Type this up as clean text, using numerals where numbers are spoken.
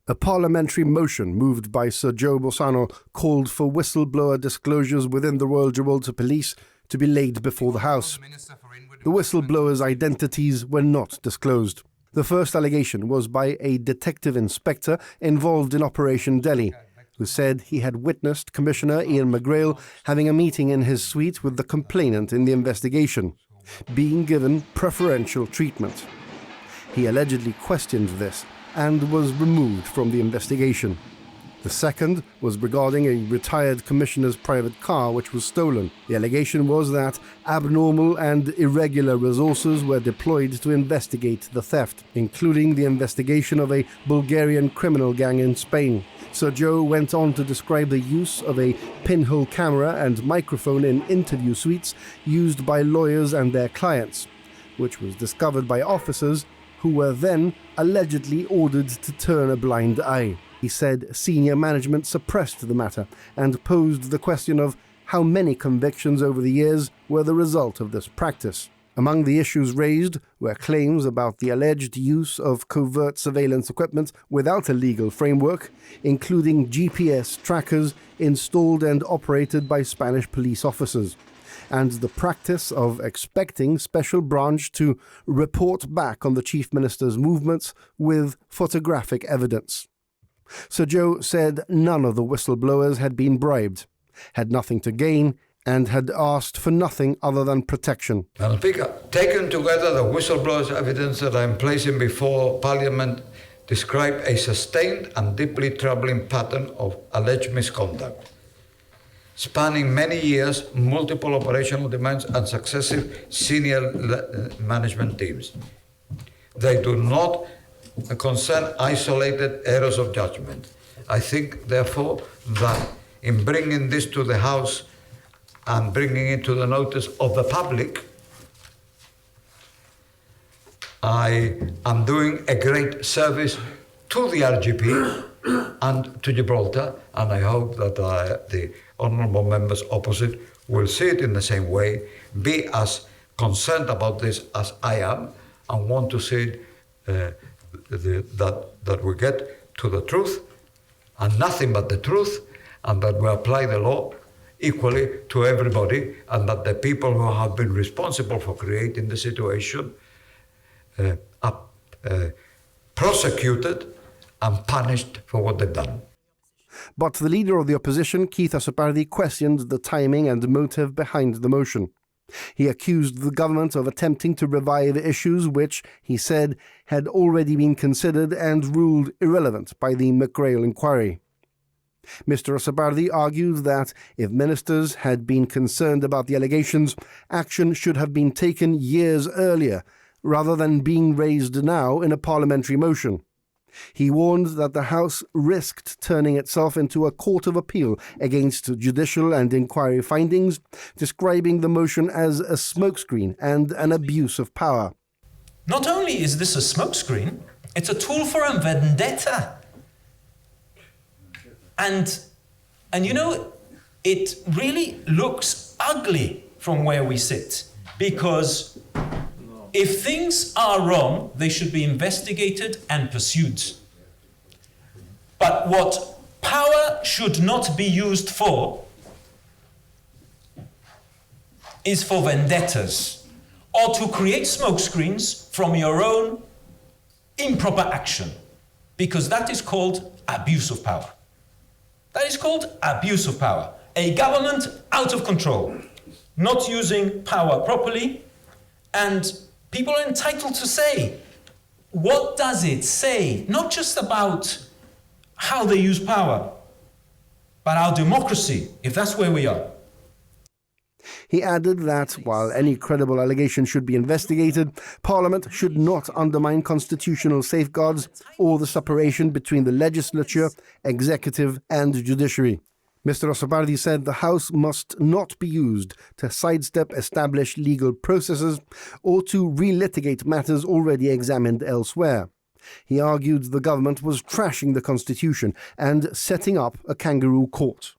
A parliamentary motion moved by Sir Joe Bossano called for whistleblower disclosures within the Royal Gibraltar Police to be laid before the House. The whistleblowers' identities were not disclosed. The first allegation was by a detective inspector involved in Operation Delhi, who said he had witnessed Commissioner Ian McGrail having a meeting in his suite with the complainant in the investigation, being given preferential treatment. He allegedly questioned this and was removed from the investigation. The second was regarding a retired commissioner's private car which was stolen. The allegation was that abnormal and irregular resources were deployed to investigate the theft, including the investigation of a Bulgarian criminal gang in Spain. Sir Joe went on to describe the use of a pinhole camera and microphone in interview suites used by lawyers and their clients, which was discovered by officers who were then allegedly ordered to turn a blind eye. He said senior management suppressed the matter and posed the question of how many convictions over the years were the result of this practice. Among the issues raised were claims about the alleged use of covert surveillance equipment without a legal framework, including GPS trackers installed and operated by Spanish police officers, and the practice of expecting Special Branch to report back on the Chief Minister's movements with photographic evidence. Sir Joe said none of the whistleblowers had been bribed, had nothing to gain, and had asked for nothing other than protection. Madam Speaker, taken together, the whistleblowers' evidence that I am placing before Parliament describe a sustained and deeply troubling pattern of alleged misconduct, spanning many years, multiple operational demands, and successive senior management teams. They do not concern isolated errors of judgment. I think, therefore, that in bringing this to the House and bringing it to the notice of the public, I am doing a great service to the RGP and to Gibraltar, and I hope that the honourable members opposite will see it in the same way, be as concerned about this as I am, and want to see that we get to the truth, and nothing but the truth, and that we apply the law equally to everybody, and that the people who have been responsible for creating the situation are prosecuted and punished for what they've done. But the leader of the opposition, Keith Asapardi, questioned the timing and motive behind the motion. He accused the government of attempting to revive issues which, he said, had already been considered and ruled irrelevant by the McGrail inquiry. Mr. Asapardi argued that if ministers had been concerned about the allegations, action should have been taken years earlier, rather than being raised now in a parliamentary motion. He warned that the House risked turning itself into a court of appeal against judicial and inquiry findings, describing the motion as a smokescreen and an abuse of power. Not only is this a smokescreen, it's a tool for a vendetta. And you know, it really looks ugly from where we sit, because if things are wrong, they should be investigated and pursued. But what power should not be used for is for vendettas, or to create smokescreens from your own improper action, because that is called abuse of power. That is called abuse of power. A government out of control, not using power properly, and people are entitled to say, what does it say? Not just about how they use power, but our democracy, if that's where we are. He added that, while any credible allegation should be investigated, Parliament should not undermine constitutional safeguards or the separation between the legislature, executive and judiciary. Mr. Asapardi said the House must not be used to sidestep established legal processes or to relitigate matters already examined elsewhere. He argued the government was trashing the Constitution and setting up a kangaroo court.